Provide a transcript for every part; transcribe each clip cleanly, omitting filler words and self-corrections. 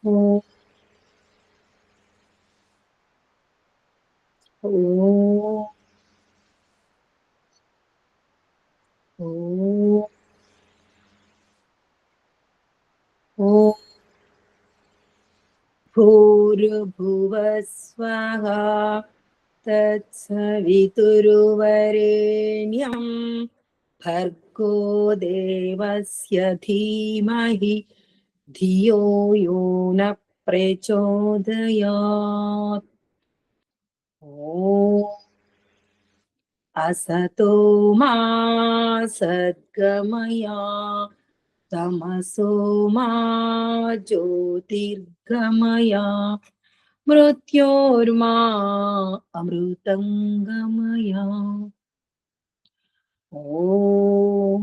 ఓం ఓం ఓం ఓం భూర్భువస్వః తత్సవితుర్వరేణ్యం భర్గో దేవస్య ధీమహి ధియో యో న ప్రచోదయాత్. ఓం అసతో మా సద్గమయ తమసో మా జ్యోతిర్గమయ మృత్యోర్మా అమృతంగమయ. ఓం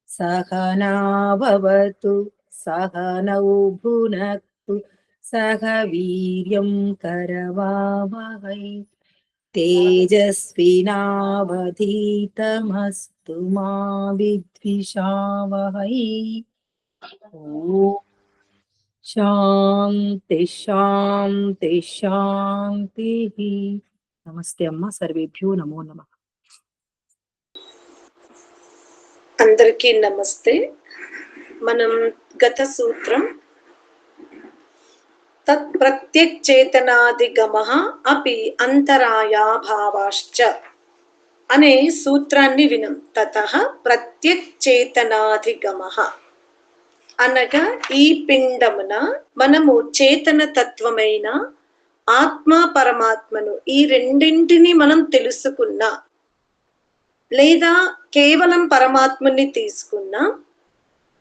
సహనా భవతు సహనౌ భునక్తు సహ వీర్యం కరవావహై తేజస్వినావధీతమస్తు మా విద్విషావహై. ఓం శాంతి శాంతి శాంతి. నమస్తే అమ్మ. సర్వేభ్యో నమో నమః. అందరికీ నమస్తే. మనం గత సూత్రం తత్ ప్రత్యక్చేతనాదిగమః అపి అంతరాయాభావాశ్చ అనే సూత్రాన్ని వినం. తతః ప్రత్యక్చేతనాదిగమః అనగా ఈ పిండమున మనము చేతన తత్వమైన ఆత్మ పరమాత్మను ఈ రెండింటిని మనం తెలుసుకున్నా లేదా కేవలం పరమాత్మని తీసుకున్నా,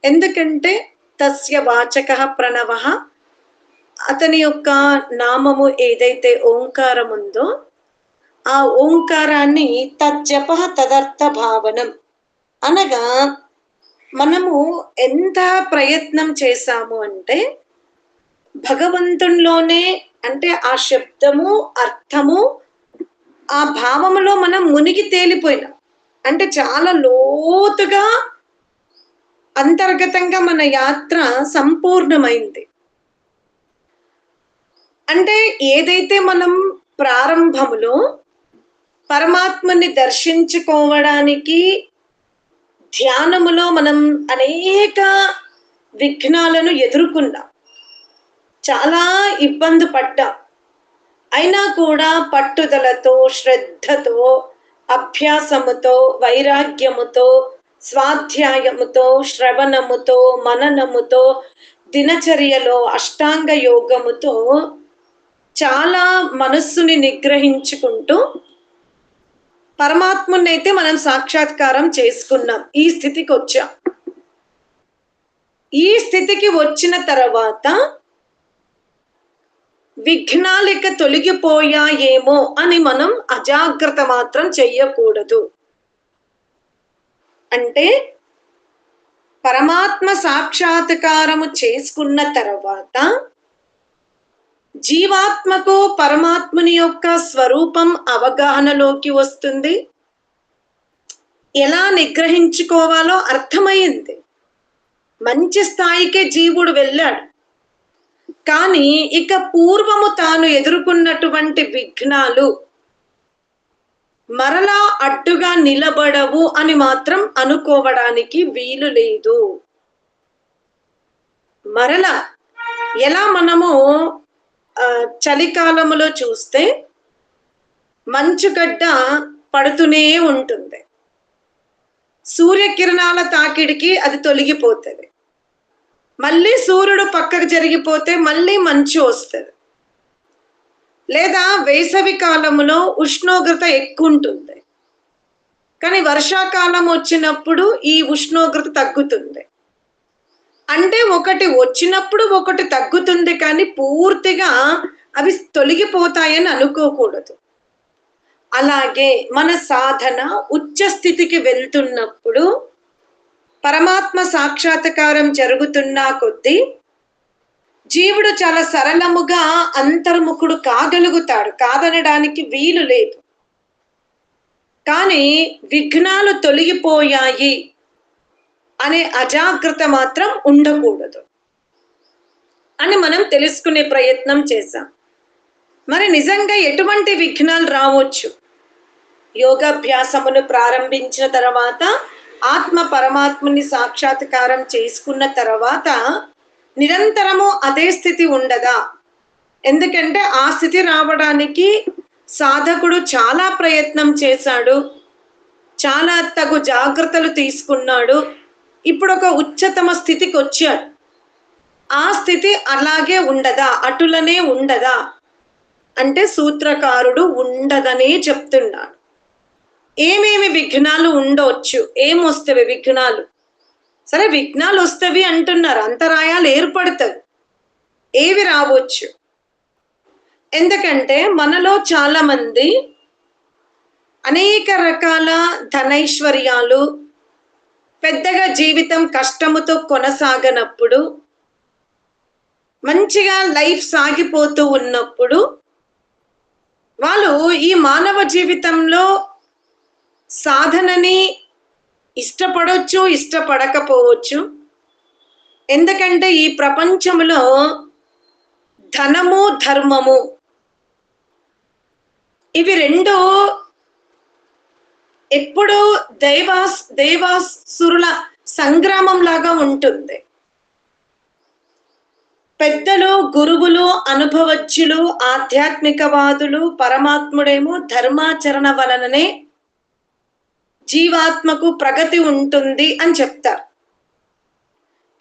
ఎందుకంటే తస్య వాచకః ప్రణవః, అతని యొక్క నామము ఏదైతే ఓంకారం ఉందో ఆ ఓంకారాన్ని తజ్జపః తదర్థ భావనం అనగా మనము ఎంత ప్రయత్నం చేశాము అంటే భగవంతునిలోనే, అంటే ఆ శబ్దము అర్థము ఆ భావములో మనం మునిగి తేలిపోయినాం. అంటే చాలా లోతుగా అంతర్గతంగా మన యాత్ర సంపూర్ణమైంది. అంటే ఏదైతే మనం ప్రారంభములో పరమాత్మని దర్శించుకోవడానికి ధ్యానములో మనం అనేక విఘ్నాలను ఎదుర్కొన్నాం, చాలా ఇబ్బంది పడ్డాం. అయినా కూడా పట్టుదలతో, శ్రద్ధతో, అభ్యాసముతో, వైరాగ్యముతో, స్వాధ్యాయముతో, శ్రవణముతో, మననముతో, దినచర్యలో అష్టాంగ యోగముతో చాలా మనస్సుని నిగ్రహించుకుంటూ పరమాత్ముని అయితే మనం సాక్షాత్కారం చేసుకున్నాం. ఈ స్థితికి వచ్చాం. ఈ స్థితికి వచ్చిన తర్వాత విఘ్నాలిక తొలగిపోయాయేమో అని మనం అజాగ్రత్త మాత్రం చెయ్యకూడదు. అంటే పరమాత్మ సాక్షాత్కారము చేసుకున్న తర్వాత జీవాత్మకు పరమాత్ముని యొక్క స్వరూపం అవగాహనలోకి వస్తుంది. ఎలా నిగ్రహించుకోవాలో అర్థమైంది. మంచి స్థాయికే జీవుడు వెళ్ళాడు. కానీ ఇక పూర్వము తాను ఎదుర్కొన్నటువంటి విఘ్నాలు మరలా అడ్డుగా నిలబడవు అని మాత్రం అనుకోవడానికి వీలు లేదు. మరలా ఎలా మనము చలికాలములో చూస్తే మంచుగడ్డ పడుతూనే ఉంటుంది, సూర్యకిరణాల తాకిడికి అది తొలగిపోతుంది, మళ్ళీ సూర్యుడు పక్కకు జరిగిపోతే మళ్ళీ మంచు వస్తుంది. లేదా వేసవి కాలంలో ఉష్ణోగ్రత ఎక్కువ ఉంటుంది, కానీ వర్షాకాలం వచ్చినప్పుడు ఈ ఉష్ణోగ్రత తగ్గుతుంది. అంటే ఒకటి వచ్చినప్పుడు ఒకటి తగ్గుతుంది, కానీ పూర్తిగా అవి తొలగిపోతాయని అనుకోకూడదు. అలాగే మన సాధన ఉచ్చ స్థితికి వెళ్తున్నప్పుడు పరమాత్మ సాక్షాత్కారం జరుగుతున్నా కొద్దీ జీవుడు చాలా సరళముగా అంతర్ముఖుడు కాగలుగుతాడు, కాదనడానికి వీలు లేదు. కానీ విఘ్నాలు తొలగిపోయాయి అనే అజాగ్రత్త మాత్రం ఉండకూడదు. అని మనం తెలుసుకునే ప్రయత్నం చేశాం. మరి నిజంగా ఎటువంటి విఘ్నాలు రావచ్చు? యోగాభ్యాసమును ప్రారంభించిన తర్వాత, ఆత్మ పరమాత్మని సాక్షాత్కారం చేసుకున్న తర్వాత నిరంతరము అదే స్థితి ఉండదా? ఎందుకంటే ఆ స్థితి రావడానికి సాధకుడు చాలా ప్రయత్నం చేశాడు, చాలా తగు జాగ్రత్తలు తీసుకున్నాడు. ఇప్పుడు ఒక ఉच्चతమ స్థితికి వచ్చాడు. ఆ స్థితి అలాగే ఉండదా? అటులనే ఉండదా? అంటే సూత్రకారుడు ఉండదనే చెప్తున్నాడు. ఏమేమి విఘ్నాలు ఉండవచ్చు? ఏమొస్తవి విఘ్నాలు? సరే, విఘ్నాలు వస్తవి అంటున్నారు, అంతరాయాలు ఏర్పడతవి. ఏవి రావచ్చు? ఎందుకంటే మనలో చాలా మంది అనేక రకాల ధనైశ్వర్యాలు, పెద్దగా జీవితం కష్టముతో కొనసాగనప్పుడు, మంచిగా లైఫ్ సాగిపోతూ ఉన్నప్పుడు వాళ్ళు ఈ మానవ జీవితంలో సాధనని ఇష్టపడొచ్చు, ఇష్టపడకపోవచ్చు. ఎందుకంటే ఈ ప్రపంచంలో ధనము, ధర్మము ఇవి రెండు ఎప్పుడూ దేవాసురుల సంగ్రామం లాగా ఉంటుంది. పెద్దలు, గురువులు, అనుభవజ్ఞులు, ఆధ్యాత్మికవాదులు, పరమాత్ముడేమో ధర్మాచరణ వలననే జీవాత్మకు ప్రగతి ఉంటుంది అని చెప్తారు.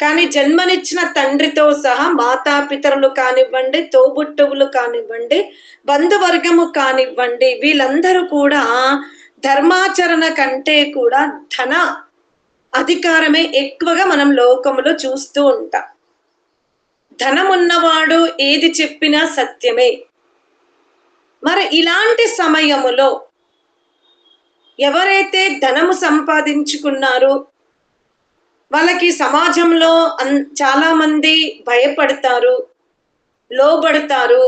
కానీ జన్మనిచ్చిన తండ్రితో సహా మాతాపితరులు కానివ్వండి, తోబుట్టువులు కానివ్వండి, బంధువర్గము కానివ్వండి, వీళ్ళందరూ కూడా ధర్మాచరణ కంటే కూడా ధన అధికారమే ఎక్కువగా మనం లోకములో చూస్తూ ఉంటాం. ధనమున్నవాడు ఏది చెప్పినా సత్యమే. మరి ఇలాంటి సమయములో ఎవరైతే ధనము సంపాదించుకున్నారో వాళ్ళకి సమాజంలో చాలా మంది భయపడతారు, లోబడతారు,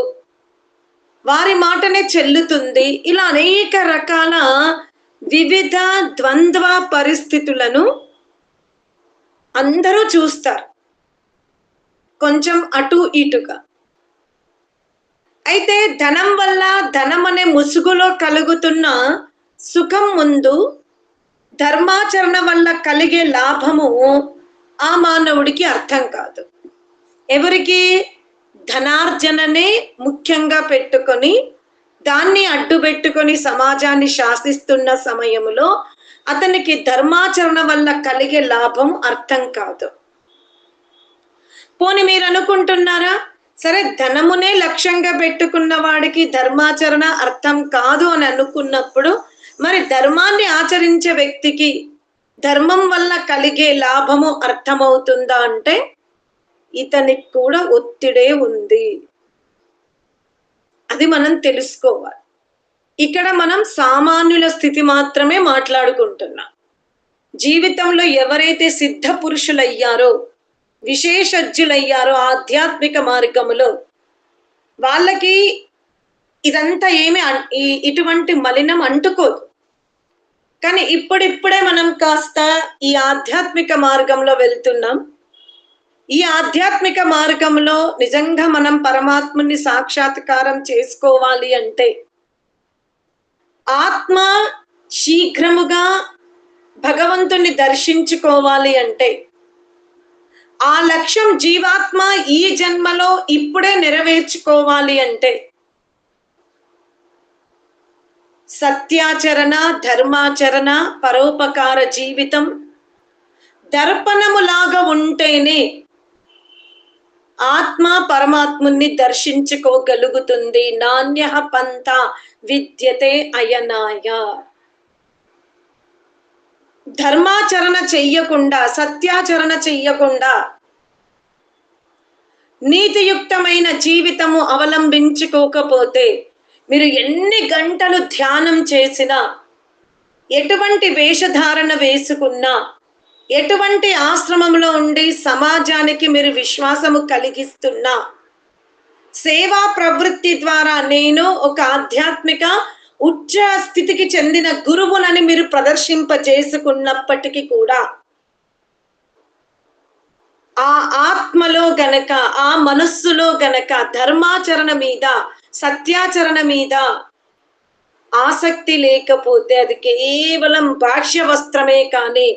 వారి మాటనే చెల్లుతుంది. ఇలా అనేక రకాల వివిధ ద్వంద్వ పరిస్థితులను అందరూ చూస్తారు, కొంచెం అటు ఇటుగా. అయితే ధనం వల్ల, ధనం అనే ముసుగులో కలుగుతున్న సుఖం ముందు ధర్మాచరణ వల్ల కలిగే లాభము ఆ మానవుడికి అర్థం కాదు. ఎవరికి? ధనార్జననే ముఖ్యంగా పెట్టుకొని, దాన్ని అడ్డు పెట్టుకొని సమాజాన్ని శాసిస్తున్న సమయంలో అతనికి ధర్మాచరణ వల్ల కలిగే లాభం అర్థం కాదు. పోని మీరు అనుకుంటున్నారా, సరే ధనమునే లక్ష్యంగా పెట్టుకున్న వాడికి ధర్మాచరణ అర్థం కాదు అని అనుకున్నప్పుడు, మరి ధర్మాన్ని ఆచరించే వ్యక్తికి ధర్మం వల్ల కలిగే లాభము అర్థమవుతుందా అంటే ఇతనికి కూడా ఒత్తిడే ఉంది. అది మనం తెలుసుకోవాలి. ఇక్కడ మనం సామాన్యుల స్థితి మాత్రమే మాట్లాడుకుంటున్నాం. జీవితంలో ఎవరైతే సిద్ధ పురుషులయ్యారో, విశేషజ్ఞులయ్యారో ఆధ్యాత్మిక మార్గములో, వాళ్ళకి ఇదంతా ఏమి ఇటువంటి మలినం అంటుకోదు. కానీ ఇప్పుడిప్పుడే మనం కాస్త ఈ ఆధ్యాత్మిక మార్గంలో వెళ్తున్నాం. ఈ ఆధ్యాత్మిక మార్గంలో నిజంగా మనం పరమాత్మని సాక్షాత్కారం చేసుకోవాలి అంటే, ఆత్మ శీఘ్రముగా భగవంతుని దర్శించుకోవాలి అంటే, ఆ లక్ష్యం జీవాత్మ ఈ జన్మలో ఇప్పుడే నెరవేర్చుకోవాలి అంటే, సత్యాచరణ, ధర్మాచరణ, పరోపకార జీవితం దర్పణములాగా ఉంటేనే ఆత్మ పరమాత్ముని దర్శించుకోగలుగుతుంది. నాణ్య పంథ విద్యతే అయనాయ. ధర్మాచరణ చెయ్యకుండా, సత్యాచరణ చెయ్యకుండా, నీతియుక్తమైన జీవితము అవలంబించుకోకపోతే మీరు ఎన్ని గంటలు ధ్యానం చేసినా, ఎటువంటి వేషధారణ వేసుకున్నా, ఎటువంటి ఆశ్రమంలో ఉండి సమాజానికి మీరు విశ్వాసము కలిగిస్తున్నా, సేవా ప్రవృత్తి ద్వారా నేను ఒక ఆధ్యాత్మిక ఉచ్చ స్థితికి చెందిన గురువునని మీరు ప్రదర్శింపజేసుకున్నప్పటికీ కూడా ఆ ఆత్మలో గనక, ఆ మనస్సులో గనక ధర్మాచరణ మీద, సత్యాచరణ మీద ఆసక్తి లేకపోతే అది కేవలం బాహ్య వస్త్రమే కానీ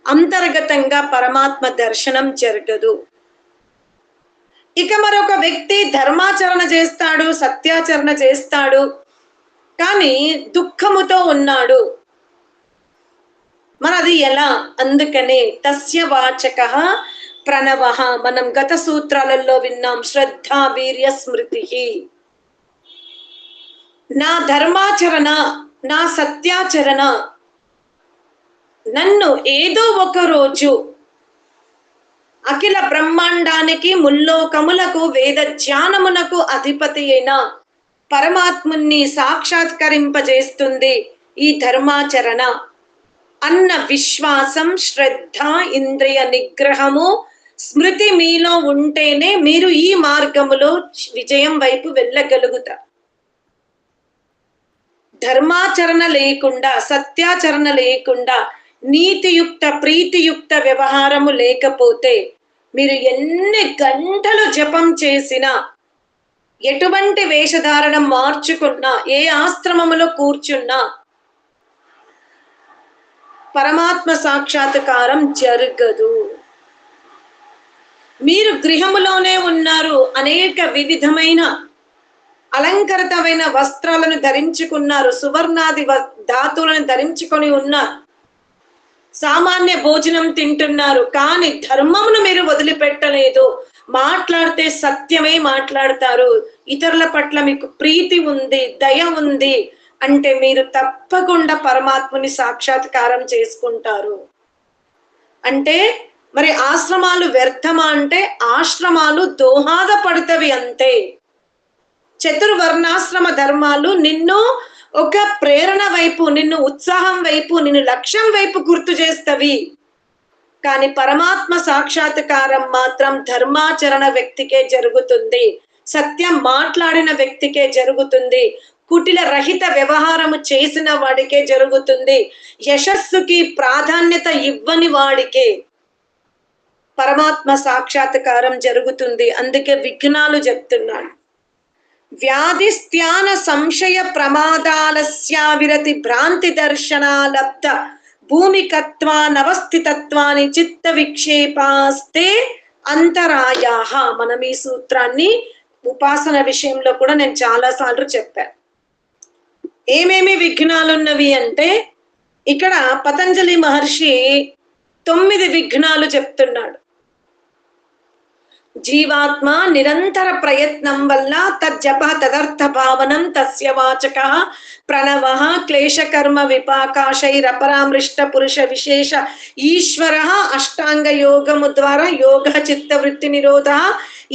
అంతర్గతంగా పరమాత్మ దర్శనం జరగదు. ఇక మరొక వ్యక్తి ధర్మాచరణ చేస్తాడు, సత్యాచరణ చేస్తాడు, కానీ దుఃఖముతో ఉన్నాడు. మనది ఎలా? అందుకనే తస్య వాచకః ప్రణవః. మనం గత సూత్రాలలో విన్నాం, శ్రద్ధ వీర్య స్మృతి. నా ధర్మాచరణ, నా సత్యాచరణ నన్ను ఏదో ఒక రోజు అఖిల బ్రహ్మాండానికి, ముల్లోకములకు, వేద జ్ఞానమునకు అధిపతి అయిన పరమాత్ముని సాక్షాత్కరింపజేస్తుంది ఈ ధర్మాచరణ అన్న విశ్వాసం, శ్రద్ధ, ఇంద్రియ నిగ్రహము, స్మృతి మీలో ఉంటేనే మీరు ఈ మార్గములో విజయం వైపు వెళ్ళగలుగుతారు. ధర్మాచరణ లేకుండా, సత్యాచరణ లేకుండా, నీతియుక్త ప్రీతియుక్త వ్యవహారము లేకపోతే మీరు ఎన్ని గంటలు జపం చేసినా, ఎటువంటి వేషధారణ మార్చుకున్నా, ఏ ఆశ్రమములో కూర్చున్నా పరమాత్మ సాక్షాత్కారం జరగదు. మీరు గృహములోనే ఉన్నారు, అనేక వివిధమైన అలంకరితమైన వస్త్రాలను ధరించుకున్నారు, సువర్ణాది ధాతువులను ధరించుకొని ఉన్నారు, సామాన్య భోజనం తింటున్నారు, కానీ ధర్మమును మీరు వదిలిపెట్టలేదు. మాట్లాడితే సత్యమే మాట్లాడతారు, ఇతరుల పట్ల మీకు ప్రీతి ఉంది, దయ ఉంది అంటే మీరు తప్పకుండా పరమాత్ముని సాక్షాత్కారం చేసుకుంటారు. అంటే మరి ఆశ్రమాలు వ్యర్థమా అంటే ఆశ్రమాలు దోహాద పడతవి అంతే. చతుర్వర్ణాశ్రమ ధర్మాలు నిన్ను ఒక ప్రేరణ వైపు, నిన్ను ఉత్సాహం వైపు, నిన్ను లక్ష్యం వైపు గుర్తు చేస్తవి. కానీ పరమాత్మ సాక్షాత్కారం మాత్రం ధర్మాచరణ వ్యక్తికే జరుగుతుంది, సత్యం మాట్లాడిన వ్యక్తికే జరుగుతుంది, కుటిల రహిత వ్యవహారము చేసిన వాడికే జరుగుతుంది, యశస్సుకి ప్రాధాన్యత ఇవ్వని వాడికే పరమాత్మ సాక్షాత్కారం జరుగుతుంది. అందుకే విఘ్నాలు చెప్తున్నాడు. వ్యాధిస్థ్యాన సంశయ ప్రమాదాలస్యావిరతి భ్రాంతి దర్శనాలబ్ధ భూమికత్వానవస్థితత్వాని చిత్త విక్షేపాస్తే అంతరాయాహ. మనం ఈ సూత్రాన్ని ఉపాసన విషయంలో కూడా నేను చాలా సార్లు చెప్పాను. ఏమేమి విఘ్నాలున్నవి అంటే ఇక్కడ పతంజలి మహర్షి 9 విఘ్నాలు చెప్తున్నాడు. జీవాత్మ నిరంతర ప్రయత్నం వల్ల తజ్జప తదర్థ భావనం తస్య వాచక ప్రణవ క్లేశకర్మ విపాకాశైరపరామృష్ట పురుష విశేష ఈశ్వర అష్టాంగ యోగము ద్వారా యోగ చిత్త వృత్తి నిరోధ.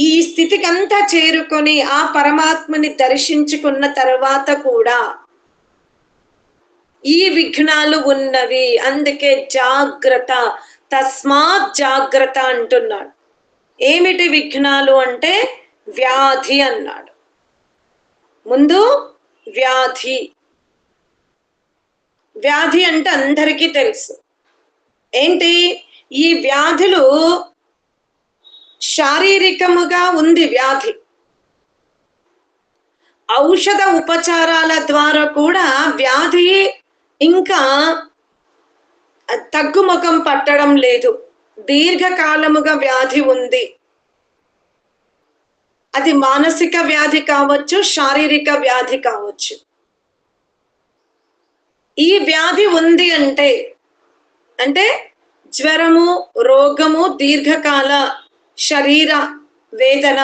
ఈ స్థితికంతా చేరుకొని ఆ పరమాత్మని దర్శించుకున్న తర్వాత కూడా ఈ విఘ్నాలు ఉన్నవి. అందుకే జాగ్రత్త, తస్మాత్ జాగ్రత్త అంటున్నాడు. ఏమిటి విఘ్నాలు అంటే వ్యాధి అన్నాడు. ముందు వ్యాధి. వ్యాధి అంటే అందరికీ తెలుసు. ఏంటి ఈ వ్యాధులు? శారీరకముగా ఉంది వ్యాధి, ఔషధ ఉపచారాల ద్వారా కూడా వ్యాధి ఇంకా తగ్గుముఖం పట్టడం లేదు. దీర్ఘకాలముగా వ్యాధి ఉంది. అది మానసిక వ్యాధి కావచ్చు, శారీరక వ్యాధి కావచ్చు. ఈ వ్యాధి ఉంది అంటే జ్వరము, రోగము, దీర్ఘకాల శరీర వేదన,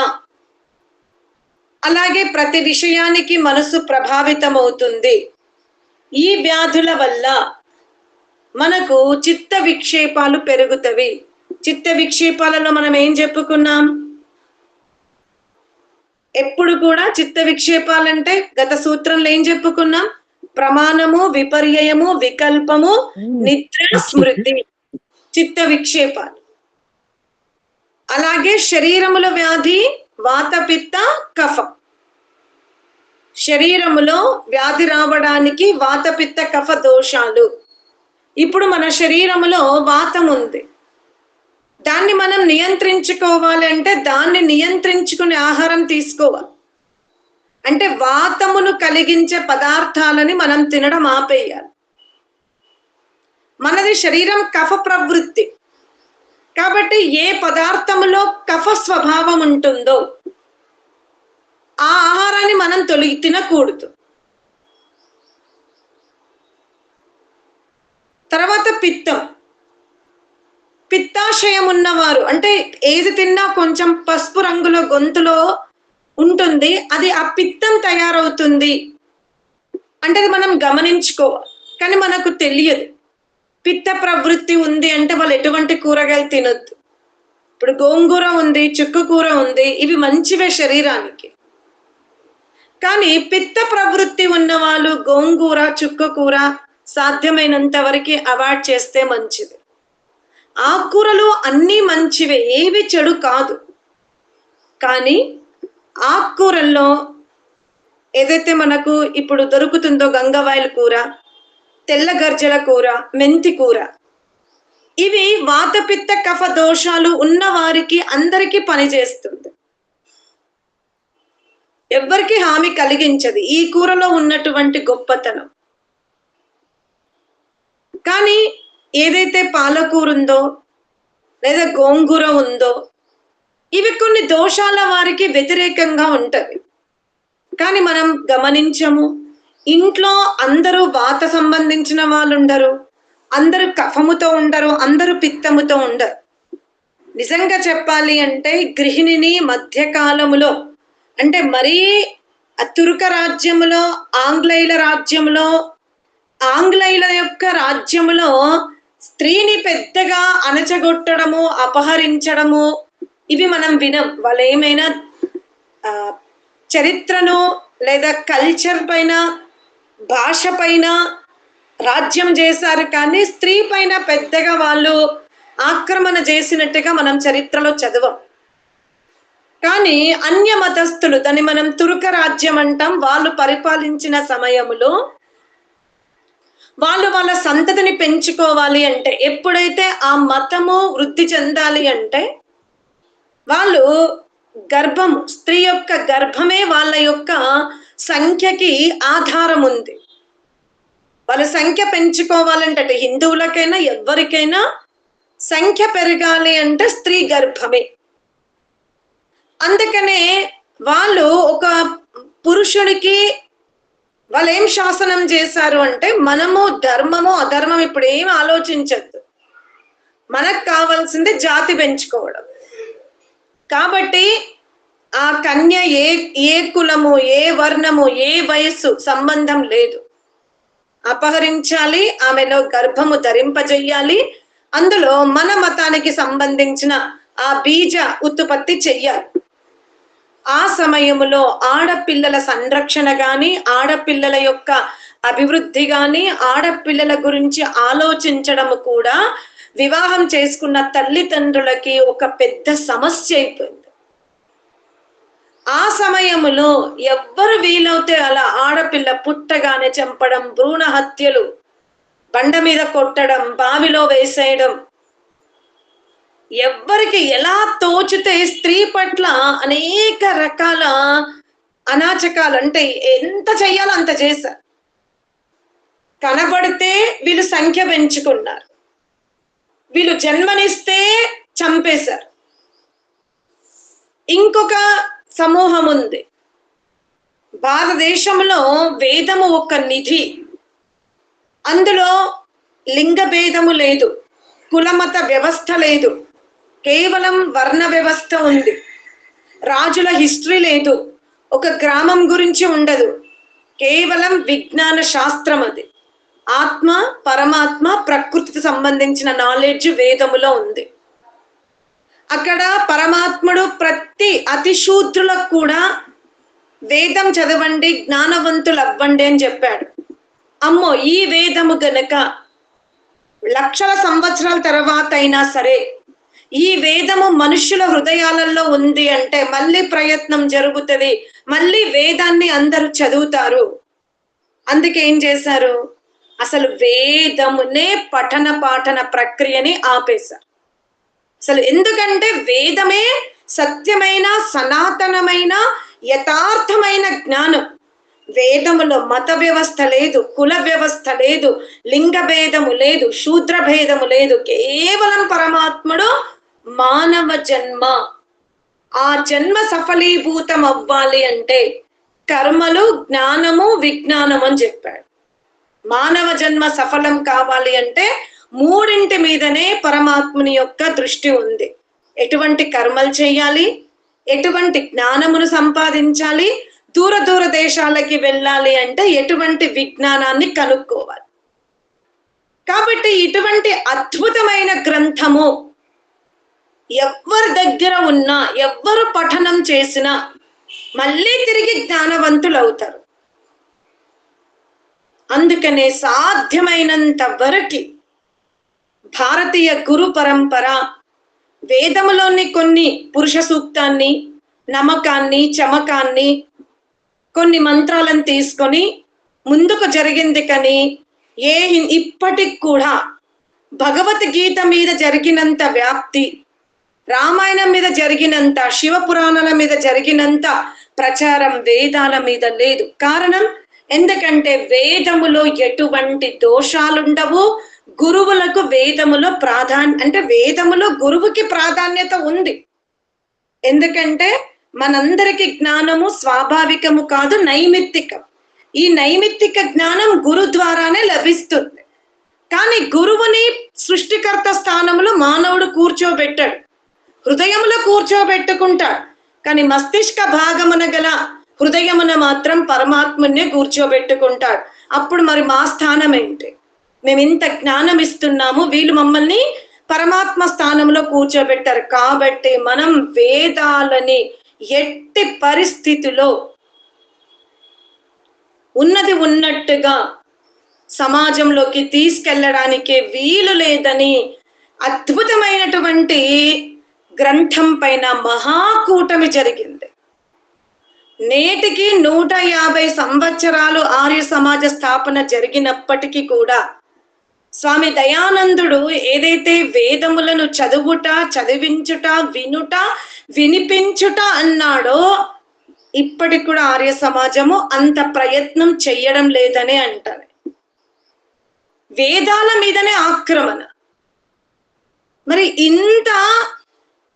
అలాగే ప్రతి విషయానికి మనసు ప్రభావితమవుతుంది. ఈ వ్యాధుల వల్ల మనకు చిత్త విక్షేపాలు పెరుగుతవి. చిత్త విక్షేపాలలో మనం ఏం చెప్పుకున్నాం? ఎప్పుడు కూడా చిత్త విక్షేపాలంటే గత సూత్రంలో ఏం చెప్పుకున్నాం? ప్రమాణము, విపర్యయము, వికల్పము, నిద్ర, స్మృతి, చిత్త విక్షేపాలు. అలాగే శరీరముల వ్యాధి వాతపిత్త కఫం. శరీరములో వ్యాధి రావడానికి వాతపిత్త కఫ దోషాలు. ఇప్పుడు మన శరీరములో వాతం ఉంది, దాన్ని మనం నియంత్రించుకోవాలి అంటే దాన్ని నియంత్రించుకునే ఆహారం తీసుకోవాలి. అంటే వాతమును కలిగించే పదార్థాలని మనం తినడం ఆపేయాలి. మనది శరీరం కఫ ప్రవృత్తి కాబట్టి ఏ పదార్థములో కఫ స్వభావం ఉంటుందో ఆ ఆహారాన్ని మనం తినకూడదు. తర్వాత పిత్తం. పిత్తాశయం ఉన్నవారు అంటే ఏది తిన్నా కొంచెం పసుపు రంగులో గొంతులో ఉంటుంది, అది ఆ పిత్తం తయారవుతుంది అంటే అది మనం గమనించుకోవాలి. కానీ మనకు తెలియదు పిత్త ప్రవృత్తి ఉంది అంటే వాళ్ళు ఎటువంటి కూరగాయలు తినొద్దు. ఇప్పుడు గోంగూర ఉంది, చుక్క కూర ఉంది, ఇవి మంచివే శరీరానికి. కానీ పిత్త ప్రవృత్తి ఉన్న వాళ్ళు గోంగూర, చుక్క కూర సాధ్యమైనంత వరకు అవాయిడ్ చేస్తే మంచిది. ఆకుకూరలు అన్నీ మంచివే, ఏవి చెడు కాదు. కానీ ఆకుకూరల్లో ఏదైతే మనకు ఇప్పుడు దొరుకుతుందో గంగవాయల కూర, తెల్ల గర్జల కూర, మెంతి కూర, ఇవి వాతపిత్త కఫ దోషాలు ఉన్న వారికి అందరికీ పనిచేస్తుంది. ఎవ్వరికి హామీ కలిగించదు ఈ కూరలో ఉన్నటువంటి గొప్పతనం. కానీ ఏదైతే పాలకూర ఉందో లేదా గోంగూర ఉందో ఇవి కొన్ని దోషాల వారికి వ్యతిరేకంగా ఉంటవి. కానీ మనం గమనించము. ఇంట్లో అందరూ వాత సంబంధించిన వాళ్ళు ఉండరు, అందరూ కఫముతో ఉండరు, అందరూ పిత్తముతో ఉండరు. నిజంగా చెప్పాలి అంటే గృహిణిని మధ్యకాలములో అంటే మరీ తుర్క రాజ్యములో, ఆంగ్లేయుల రాజ్యములో, ఆంగ్లేయుల యొక్క రాజ్యములో స్త్రీని పెద్దగా అణచగొట్టడము, అపహరించడము ఇవి మనం వినం. వాళ్ళు ఏమైనా చరిత్రను లేదా కల్చర్ పైన, భాష పైన రాజ్యం చేశారు, కానీ స్త్రీ పైన పెద్దగా వాళ్ళు ఆక్రమణ చేసినట్టుగా మనం చరిత్రలో చదవం. కానీ అన్య మతస్థులు, దాన్ని మనం తుర్క రాజ్యం అంటాం, వాళ్ళు పరిపాలించిన సమయములో వాళ్ళు వాళ్ళ సంతతిని పెంచుకోవాలి అంటే, ఎప్పుడైతే ఆ మతము వృద్ధి చెందాలి అంటే వాళ్ళు గర్భము, స్త్రీ యొక్క గర్భమే వాళ్ళ యొక్క సంఖ్యకి ఆధారం ఉంది. వాళ్ళ సంఖ్య పెంచుకోవాలంటే అటు హిందువులకైనా ఎవరికైనా సంఖ్య పెరగాలి అంటే స్త్రీ గర్భమే. అందుకనే వాళ్ళు ఒక పురుషుడికి వాళ్ళు ఏం శాసనం చేశారు అంటే, మనము ధర్మము అధర్మం ఇప్పుడు ఏం ఆలోచించద్దు, మనకు కావాల్సింది జాతి పెంచుకోవడం. కాబట్టి ఆ కన్య ఏ కులము, ఏ వర్ణము, ఏ వయస్సు సంబంధం లేదు, అపహరించాలి, ఆమెలో గర్భము ధరింపజేయాలి, అందులో మన మతానికి సంబంధించిన ఆ బీజ ఉత్పత్తి చెయ్యాలి. ఆ సమయంలో ఆడపిల్లల సంరక్షణ గాని, ఆడపిల్లల యొక్క అభివృద్ధి గాని, ఆడపిల్లల గురించి ఆలోచించడం కూడా వివాహం చేసుకున్న తల్లిదండ్రులకి ఒక పెద్ద సమస్య అయిపోయింది. ఆ సమయంలో ఎవ్వరు వీలవుతే అలా ఆడపిల్ల పుట్టగానే చంపడం, భ్రూణ హత్యలు, బండ మీద కొట్టడం, బావిలో వేసేయడం, ఎవ్వరికి ఎలా తోచితే స్త్రీ పట్ల అనేక రకాల అనాచకాలు, అంటే ఎంత చెయ్యాలో అంత చేశారు. కనబడితే వీళ్ళు సంఖ్య పెంచుకున్నారు, వీళ్ళు జన్మనిస్తే చంపేశారు. ఇంకొక సమూహం ఉంది. భారతదేశంలో వేదము ఒక నిధి, అందులో లింగ భేదము లేదు, కులమత వ్యవస్థ లేదు, కేవలం వర్ణ వ్యవస్థ ఉంది. రాజుల హిస్టరీ లేదు, ఒక గ్రామం గురించి ఉండదు, కేవలం విజ్ఞాన శాస్త్రం. అది ఆత్మ, పరమాత్మ, ప్రకృతికి సంబంధించిన నాలెడ్జ్ వేదములో ఉంది. అక్కడ పరమాత్ముడు ప్రతి అతిశూద్రులకు కూడా వేదం చదవండి, జ్ఞానవంతులు అవ్వండి అని చెప్పాడు. అమ్మో, ఈ వేదము గనక లక్షల సంవత్సరాల తర్వాత అయినా సరే ఈ వేదము మనుషుల హృదయాలలో ఉంది అంటే మళ్ళీ ప్రయత్నం జరుగుతుంది, మళ్ళీ వేదాన్ని అందరూ చదువుతారు. అందుకే ఏం చేశారు, అసలు వేదమునే పఠన పాఠన ప్రక్రియని ఆపేశారు. అసలు ఎందుకంటే వేదమే సత్యమైన, సనాతనమైన, యథార్థమైన జ్ఞానం. వేదములో మత వ్యవస్థ లేదు, కుల వ్యవస్థ లేదు, లింగ భేదము లేదు, శూద్ర భేదము లేదు. కేవలం పరమాత్ముడు మానవ జన్మ. ఆ జన్మ సఫలీభూతం అవ్వాలి అంటే కర్మలు, జ్ఞానము, విజ్ఞానం అని చెప్పాడు. మానవ జన్మ సఫలం కావాలి అంటే మూడింటి మీదనే పరమాత్ముని యొక్క దృష్టి ఉంది. ఎటువంటి కర్మలు చేయాలి, ఎటువంటి జ్ఞానమును సంపాదించాలి, దూర దూర దేశాలకి వెళ్ళాలి అంటే ఎటువంటి విజ్ఞానాన్ని కనుక్కోవాలి. కాబట్టి ఇటువంటి అద్భుతమైన గ్రంథము ఎవరి దగ్గర ఉన్నా, ఎవ్వరు పఠనం చేసినా మళ్ళీ తిరిగి జ్ఞానవంతులు అవుతారు. అందుకనే సాధ్యమైనంత వరకు భారతీయ గురు పరంపర వేదములోని కొన్ని పురుష సూక్తాన్ని, నమకాన్ని, చమకాన్ని, కొన్ని మంత్రాలను తీసుకొని ముందుకు జరిగింది. కానీ ఇప్పటికి కూడా భగవద్గీత మీద జరిగినంత వ్యాప్తి, రామాయణం మీద జరిగినంత, శివ పురాణాల మీద జరిగినంత ప్రచారం వేదాల మీద లేదు. కారణం ఎందుకంటే వేదములో ఎటువంటి దోషాలుండవు. గురువులకు వేదములో అంటే వేదములో గురువుకి ప్రాధాన్యత ఉంది. ఎందుకంటే మనందరికి జ్ఞానము స్వాభావికము కాదు, నైమిత్తికం. ఈ నైమిత్తిక జ్ఞానం గురు ద్వారానే లభిస్తుంది. కానీ గురువుని సృష్టికర్త స్థానంలో మానవుడు కూర్చోబెట్టాడు, హృదయములో కూర్చోబెట్టుకుంటాడు. కానీ మస్తిష్క భాగమున గల హృదయమున మాత్రం పరమాత్మనే కూర్చోబెట్టుకుంటాడు. అప్పుడు మరి మా స్థానం ఏంటి? మేము ఇంత జ్ఞానం ఇస్తున్నాము, వీళ్ళు మమ్మల్ని పరమాత్మ స్థానంలో కూర్చోబెట్టారు. కాబట్టి మనం వేదాలని ఎట్టి పరిస్థితిలో ఉన్నది ఉన్నట్టుగా సమాజంలోకి తీసుకెళ్ళడానికి వీలు లేదని అద్భుతమైనటువంటి గ్రంథం పైన మహాకూటమి జరిగింది. నేటికి 150 సంవత్సరాలు ఆర్య సమాజ స్థాపన జరిగినప్పటికీ కూడా స్వామి దయానందుడు ఏదైతే వేదములను చదువుట, చదివించుట, వినుట, వినిపించుట అన్నాడో ఇప్పటికి కూడా ఆర్య సమాజము అంత ప్రయత్నం చెయ్యడం లేదనే అంటారు. వేదాల మీదనే ఆక్రమణ. మరి ఇంత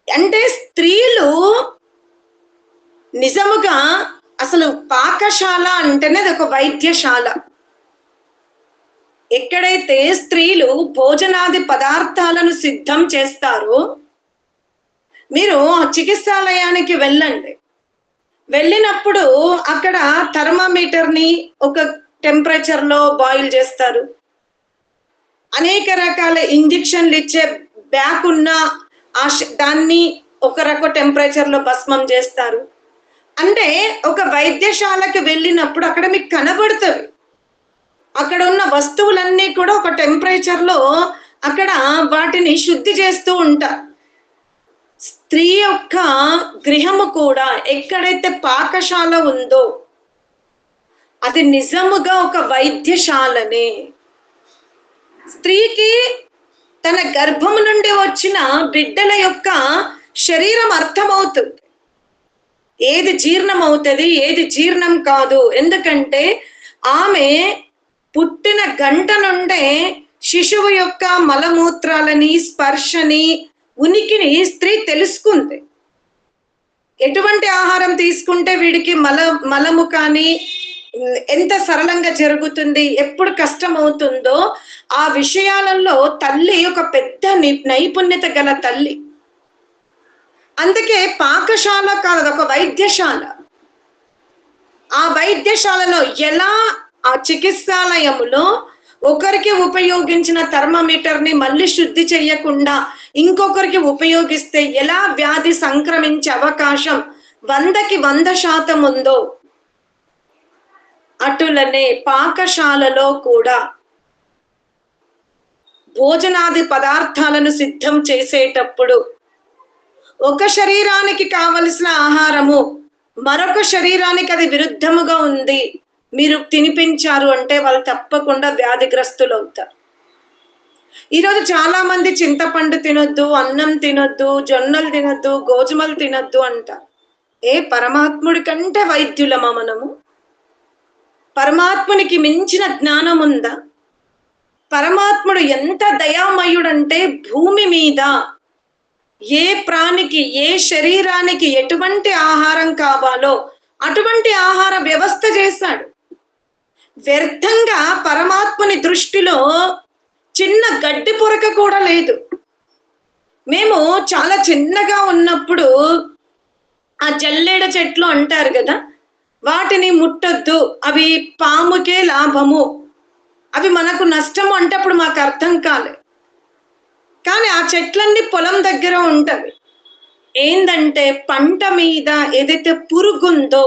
అంటే స్త్రీలు నిజముగా అసలు పాకశాల అంటేనే అది ఒక వైద్యశాల. ఎక్కడైతే స్త్రీలు భోజనాది పదార్థాలను సిద్ధం చేస్తారో, మీరు చికిత్సాలయానికి వెళ్ళండి. వెళ్ళినప్పుడు అక్కడ థర్మామీటర్ ని ఒక టెంపరేచర్ లో బాయిల్ చేస్తారు. అనేక రకాల ఇంజెక్షన్లు ఇచ్చే బ్యాక్ ఉన్న దాన్ని ఒక రకం టెంపరేచర్ లో భస్మం చేస్తారు. అంటే ఒక వైద్యశాలకి వెళ్ళినప్పుడు అక్కడ మీకు కనబడుతుంది, అక్కడ ఉన్న వస్తువులన్నీ కూడా ఒక టెంపరేచర్ లో అక్కడ వాటిని శుద్ధి చేస్తూ ఉంటారు. స్త్రీ యొక్క గృహము కూడా ఎక్కడైతే పాకశాల ఉందో అది నిజముగా ఒక వైద్యశాలనే. స్త్రీకి తన గర్భము నుండి వచ్చిన బిడ్డల యొక్క శరీరం అర్థమవుతుంది, ఏది జీర్ణం అవుతుంది, ఏది జీర్ణం కాదు. ఎందుకంటే ఆమె పుట్టిన గంట నుండే శిశువు యొక్క మలమూత్రాలని, స్పర్శని, ఉనికిని స్త్రీ తెలుసుకుంది. ఎటువంటి ఆహారం తీసుకుంటే వీడికి మలము కానీ ఎంత సరళంగా జరుగుతుంది, ఎప్పుడు కష్టం అవుతుందో ఆ విషయాలలో తల్లి ఒక పెద్ద నైపుణ్యత గల తల్లి. అందుకే పాకశాల కాదు, ఒక వైద్యశాల. ఆ వైద్యశాలలో ఎలా ఆ చికిత్సాలయములో ఒకరికి ఉపయోగించిన థర్మామీటర్ ని మళ్ళీ శుద్ధి చేయకుండా ఇంకొకరికి ఉపయోగిస్తే ఎలా వ్యాధి సంక్రమించే అవకాశం 100కి 100% ఉందో, అటులనే పాకశాలలో కూడా భోజనాది పదార్థాలను సిద్ధం చేసేటప్పుడు ఒక శరీరానికి కావలసిన ఆహారము మరొక శరీరానికి అది విరుద్ధముగా ఉంది, మీరు తినిపించారు అంటే వాళ్ళు తప్పకుండా వ్యాధిగ్రస్తులు అవుతారు. ఈరోజు చాలా మంది చింతపండు తినొద్దు, అన్నం తినొద్దు, జొన్నలు తినొద్దు, గోధుమలు తినొద్దు అంటారు. పరమాత్ముడి కంటే వైద్యులమా మనము? పరమాత్మునికి మించిన జ్ఞానం ఉందా? పరమాత్ముడు ఎంత దయామయుడంటే భూమి మీద ఏ ప్రాణికి, ఏ శరీరానికి ఎటువంటి ఆహారం కావాలో అటువంటి ఆహార వ్యవస్థ చేశాడు. వ్యర్థంగా పరమాత్ముని దృష్టిలో చిన్న గడ్డి పొరక కూడా లేదు. మేము చాలా చిన్నగా ఉన్నప్పుడు ఆ జల్లేడ చెట్లు అంటారు కదా, వాటిని ముట్టొద్దు, అవి పాముకే లాభము, అవి మనకు నష్టము అంటే అప్పుడు మాకు అర్థం కాలే. కానీ ఆ చెట్లన్నీ పొలం దగ్గర ఉంటవి. ఏందంటే పంట మీద ఏదైతే పురుగుందో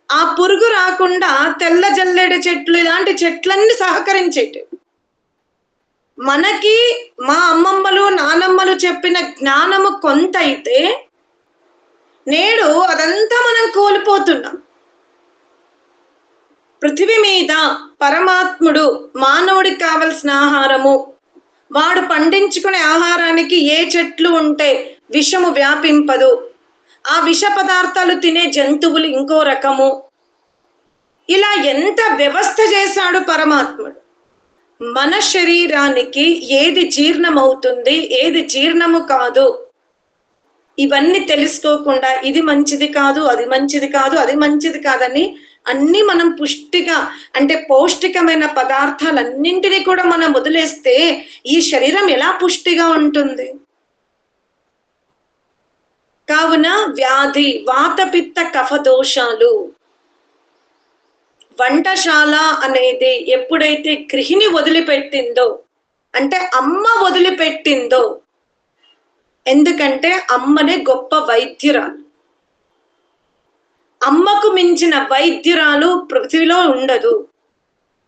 ఆ పురుగు రాకుండా తెల్ల జల్లేడ చెట్లు ఇలాంటి చెట్లన్నీ సహకరించేటి. మనకి మా అమ్మమ్మలు నానమ్మలు చెప్పిన జ్ఞానము కొంత అయితే నేడు అదంతా మనం కోల్పోతున్నాం. పృథివీ మీద పరమాత్ముడు మానవుడికి కావలసిన ఆహారము, వాడు పండించుకునే ఆహారానికి ఏ చెట్లు ఉంటే విషము వ్యాపింపదు, ఆ విష పదార్థాలు తినే జంతువులు ఇంకో రకము, ఇలా ఎంత వ్యవస్థ చేశాడు పరమాత్ముడు. మన శరీరానికి ఏది జీర్ణమవుతుంది, ఏది జీర్ణము కాదు, ఇవన్నీ తెలుసుకోకుండా ఇది మంచిది కాదు, అది మంచిది కాదు, అది మంచిది కాదని అన్ని మనం పుష్టిగా అంటే పౌష్టికమైన పదార్థాలన్నింటినీ కూడా మనం వదిలేస్తే ఈ శరీరం ఎలా పుష్టిగా ఉంటుంది? కావున వ్యాధి, వాతపిత్త కఫ దోషాలు, వంటశాల అనేది ఎప్పుడైతే గృహిణి వదిలిపెట్టిందో, అంటే అమ్మ వదిలిపెట్టిందో, ఎందుకంటే అమ్మనే గొప్ప వైద్యురాలు, అమ్మకు మించిన వైద్యురాలు పృథ్వీలో ఉండదు.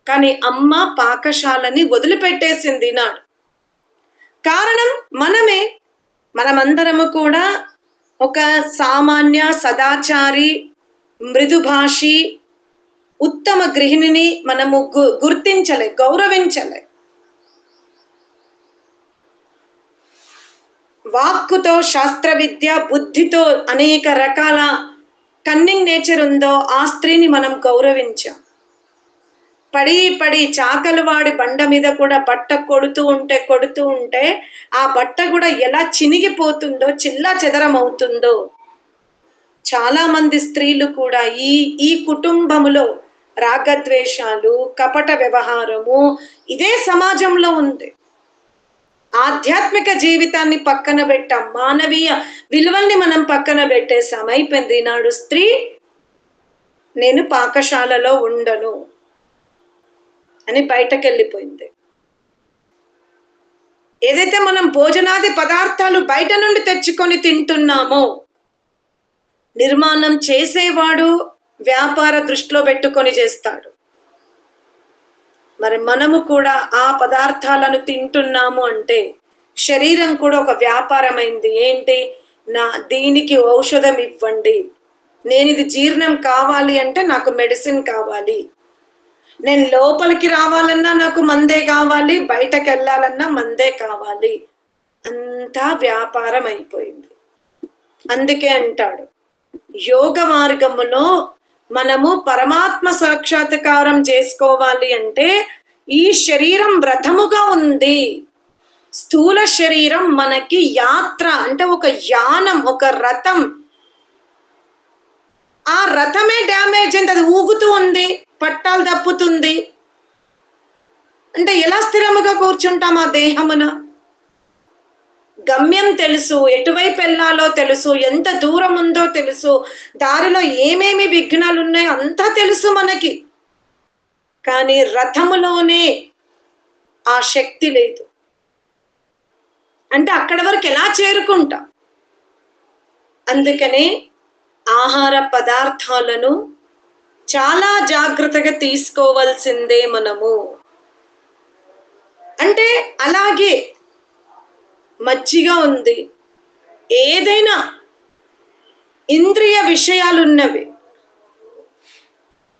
కానీ అమ్మ పాకశాలని వదిలిపెట్టేసింది నాడు. కారణం మనమే. మనమందరము కూడా ఒక సామాన్య సదాచారి, మృదుభాషి, ఉత్తమ గృహిణిని మనము గుర్తించలే, గౌరవించలే. వాక్కుతో శాస్త్ర విద్య, బుద్ధితో అనేక రకాల కన్నింగ్ నేచర్ ఉందో ఆ స్త్రీని మనం గౌరవించాం. పడి చాకలు వాడి బండ మీద కూడా బట్ట కొడుతూ ఉంటే ఆ బట్ట కూడా ఎలా చినిగిపోతుందో, చిల్లా చెదరం అవుతుందో, చాలా మంది స్త్రీలు కూడా ఈ కుటుంబములో రాగద్వేషాలు, కపట వ్యవహారము ఇదే సమాజంలో ఉంది. ఆధ్యాత్మిక జీవితాన్ని పక్కన పెట్టాం, మానవీయ విలువల్ని మనం పక్కన పెట్టేశాం. అయిపోయింది ఈనాడు స్త్రీ నేను పాకశాలలో ఉండను అని బయటకెళ్ళిపోయింది. ఏదైతే మనం భోజనాది పదార్థాలు బయట నుండి తెచ్చుకొని తింటున్నామో, నిర్మాణం చేసేవాడు వ్యాపార దృష్టిలో పెట్టుకొని చేస్తాడు. మరి మనము కూడా ఆ పదార్థాలను తింటున్నాము అంటే శరీరం కూడా ఒక వ్యాపారమైంది. ఏంటి? దీనికి ఔషధం ఇవ్వండి, నేను ఇది జీర్ణం కావాలి అంటే నాకు మెడిసిన్ కావాలి, నేను లోపలికి రావాలన్నా నాకు మందే కావాలి, బయటకు వెళ్ళాలన్నా మందే కావాలి. అంతా వ్యాపారం అయిపోయింది. అందుకే అంటాడు యోగ మార్గములో మనము పరమాత్మ సాక్షాత్కారం చేసుకోవాలి అంటే ఈ శరీరం రథముగా ఉంది. స్థూల శరీరం మనకి యాత్ర అంటే ఒక యానం, ఒక రథం. ఆ రథమే డ్యామేజ్ అయింది, అది ఊగుతూ ఉంది, పట్టాలు తప్పుతుంది అంటే ఎలా స్థిరముగా కూర్చుంటాం ఆ దేహమున? గమ్యం తెలుసు, ఎటువైపు వెళ్ళాలో తెలుసు, ఎంత దూరం ఉందో తెలుసు, దారిలో ఏమేమి విఘ్నాలు ఉన్నాయో అంతా తెలుసు మనకి. కానీ రథములోనే ఆ శక్తి లేదు అంటే అక్కడి వరకు ఎలా చేరుకుంటాం? అందుకనే ఆహార పదార్థాలను చాలా జాగ్రత్తగా తీసుకోవాల్సిందే మనము. అంటే అలాగే మజ్జిగ ఉంది, ఏదైనా ఇంద్రియ విషయాలున్నవి,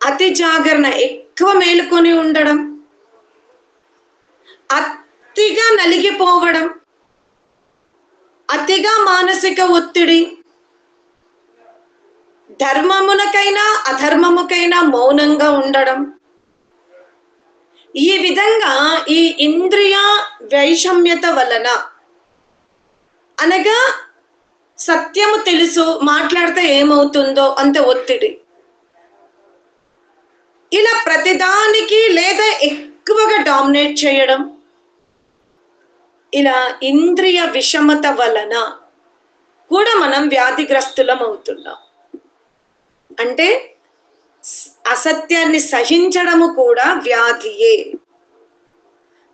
అతి జాగరణ, ఎక్కువ మేలుకొని ఉండడం, అతిగా నలిగిపోవడం, అతిగా మానసిక ఒత్తిడి, ధర్మమునకైనా అధర్మముకైనా మౌనంగా ఉండడం, ఈ విధంగా ఈ ఇంద్రియ వైషమ్యత వలన, అనగా సత్యము తెలుసు, మాట్లాడితే ఏమవుతుందో అంత ఒత్తిడి, ఇలా ప్రతిదానికి లేదా ఎక్కువగా డామినేట్ చేయడం, ఇలా ఇంద్రియ విషమత వలన కూడా మనం వ్యాధిగ్రస్తులం అవుతున్నాం. అంటే అసత్యాన్ని సహించడము కూడా వ్యాధియే.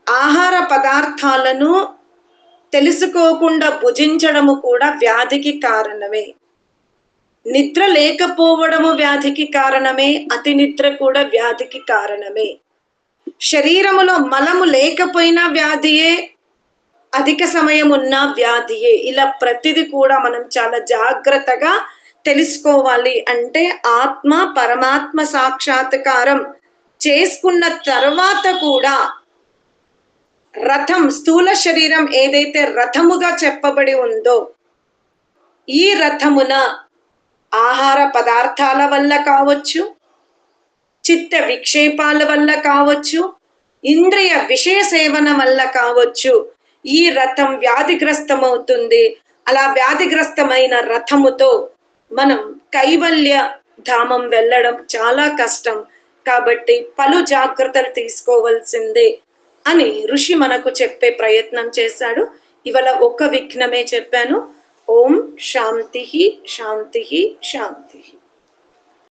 ఆహార పదార్థాలను తెలుసుకోకుండా భుజించడము కూడా వ్యాధికి కారణమే. నిద్ర లేకపోవడము వ్యాధికి కారణమే, అతి నిద్ర కూడా వ్యాధికి కారణమే. శరీరములో మలము లేకపోయినా వ్యాధియే, అధిక సమయం ఉన్న వ్యాధియే. ఇలా ప్రతిది కూడా మనం చాలా జాగ్రత్తగా తెలుసుకోవాలి. అంటే ఆత్మ పరమాత్మ సాక్షాత్కారం చేసుకున్న తర్వాత కూడా రథం, స్థూల శరీరం ఏదైతే రథముగా చెప్పబడి ఉందో, ఈ రథమున ఆహార పదార్థాల వల్ల కావచ్చు, చిత్త విక్షేపాల వల్ల కావచ్చు, ఇంద్రియ విషయ సేవన వల్ల కావచ్చు, ఈ రథం వ్యాధిగ్రస్తమవుతుంది. అలా వ్యాధిగ్రస్తమైన రథముతో మనం కైవల్య ధామం వెళ్ళడం చాలా కష్టం. కాబట్టి పలు జాగ్రత్తలు తీసుకోవాల్సిందే అని ఋషి మనకు చెప్పే ప్రయత్నం చేశాడు. ఇవాళ ఒక్క విఘ్నమే చెప్పాను. ఓం శాంతి శాంతి శాంతి.